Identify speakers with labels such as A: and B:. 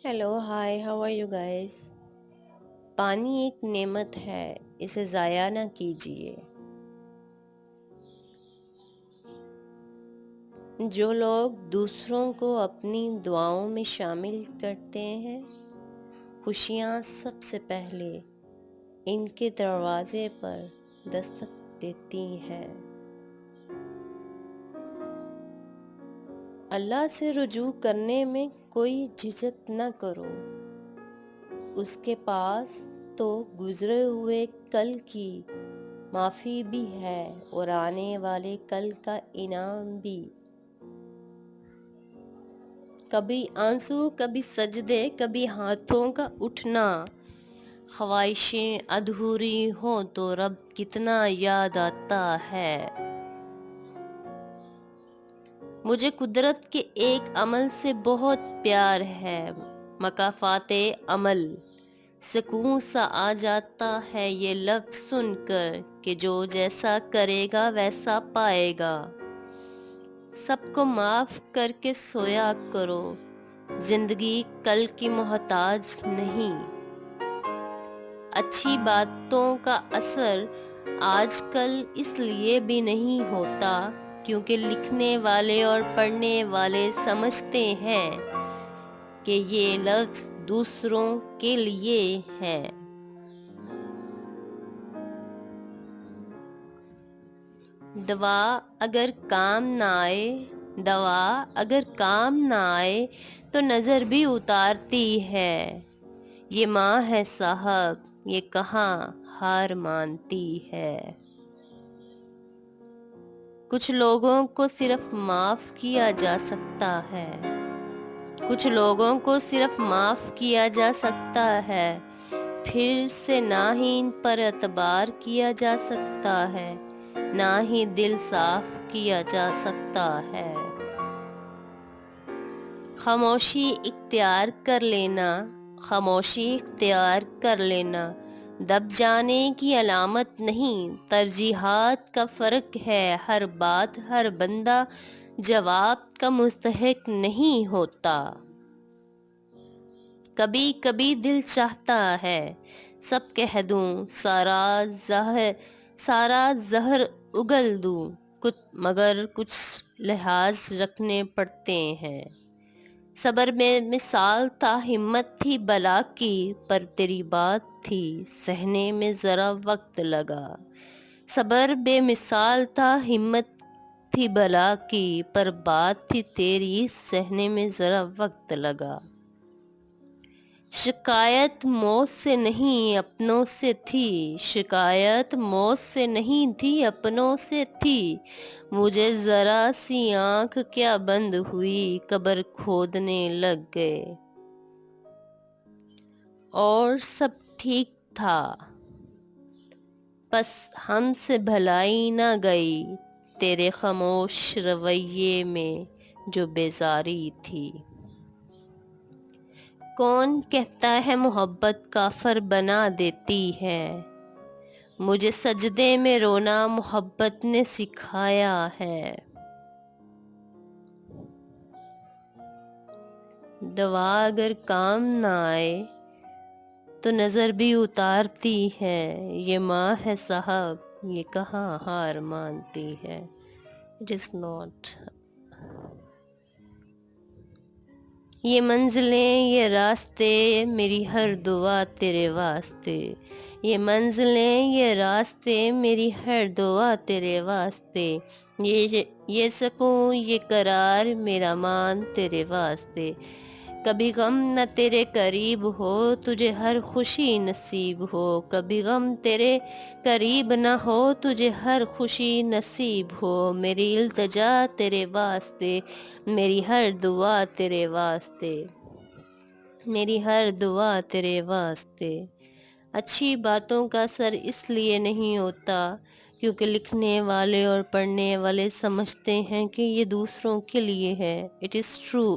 A: Hello hi how are you guys. पानी एक नेमत है, इसे ज़ाया ना कीजिए। जो लोग दूसरों को अपनी दुआओं में शामिल करते हैं, खुशियाँ सबसे पहले इनके दरवाजे पर दस्तक देती हैं। अल्लाह से रुजू करने में कोई झिझक न करो। उसके पास तो गुजरे हुए कल की माफ़ी भी है और आने वाले कल का इनाम भी। कभी आंसू, कभी सजदे, कभी हाथों का उठना। ख्वाहिशें अधूरी हो तो रब कितना याद आता है। मुझे कुदरत के एक अमल से बहुत प्यार है, मकाफाते अमल। सुकून सा आ जाता है ये लफ्ज़ सुनकर कि जो जैसा करेगा वैसा पाएगा। सबको माफ़ करके सोया करो, जिंदगी कल की मोहताज नहीं। अच्छी बातों का असर आजकल इसलिए भी नहीं होता क्योंकि लिखने वाले और पढ़ने वाले समझते हैं कि ये लफ्ज़ दूसरों के लिए हैं। दवा अगर काम ना आए, दवा अगर काम ना आए तो नज़र भी उतारती है। ये माँ है साहब, ये कहाँ हार मानती है। कुछ लोगों को सिर्फ माफ़ किया जा सकता है, कुछ लोगों को सिर्फ माफ़ किया जा सकता है, फिर से ना ही इन पर एतबार किया जा सकता है, ना ही दिल साफ किया जा सकता है। खामोशी इख्तियार कर लेना, खामोशी इख्तियार कर लेना दब जाने की अलामत नहीं, तरजीहात का फ़र्क है। हर बात, हर बंदा जवाब का मुस्तहिक नहीं होता। कभी कभी दिल चाहता है सब कह दूं, सारा जहर उगल दूं, मगर कुछ लिहाज रखने पड़ते हैं। सबर में मिसाल था, हिम्मत थी बला की, पर तेरी बात थी सहने में ज़रा वक्त लगा। सबर बेमिसाल था, हिम्मत थी बला की, पर बात थी तेरी सहने में ज़रा वक्त लगा। शिकायत मौत से नहीं अपनों से थी, शिकायत मौत से नहीं थी अपनों से थी। मुझे ज़रा सी आँख क्या बंद हुई, कब्र खोदने लग गए और सब ठीक था। बस हमसे भलाई ना गई, तेरे खामोश रवैये में जो बेजारी थी। कौन कहता है मोहब्बत काफर बना देती है, मुझे सजदे में रोना मोहब्बत ने सिखाया है। दवा अगर काम ना आए तो नजर भी उतारती है। ये माँ है साहब, ये कहाँ हार मानती है। It is not. ये मंजिलें, ये रास्ते, मेरी हर दुआ तेरे वास्ते। ये मंजिलें, ये रास्ते, मेरी हर दुआ तेरे वास्ते। ये सकून, ये करार, मेरा मान तेरे वास्ते। कभी गम न तेरे करीब हो, तुझे हर खुशी नसीब हो। कभी गम तेरे करीब न हो, तुझे हर खुशी नसीब हो। मेरी इल्तिजा तेरे वास्ते, मेरी हर दुआ तेरे वास्ते, मेरी हर दुआ तेरे वास्ते। अच्छी बातों का असर इसलिए नहीं होता क्योंकि लिखने वाले और पढ़ने वाले समझते हैं कि ये दूसरों के लिए है। It is true.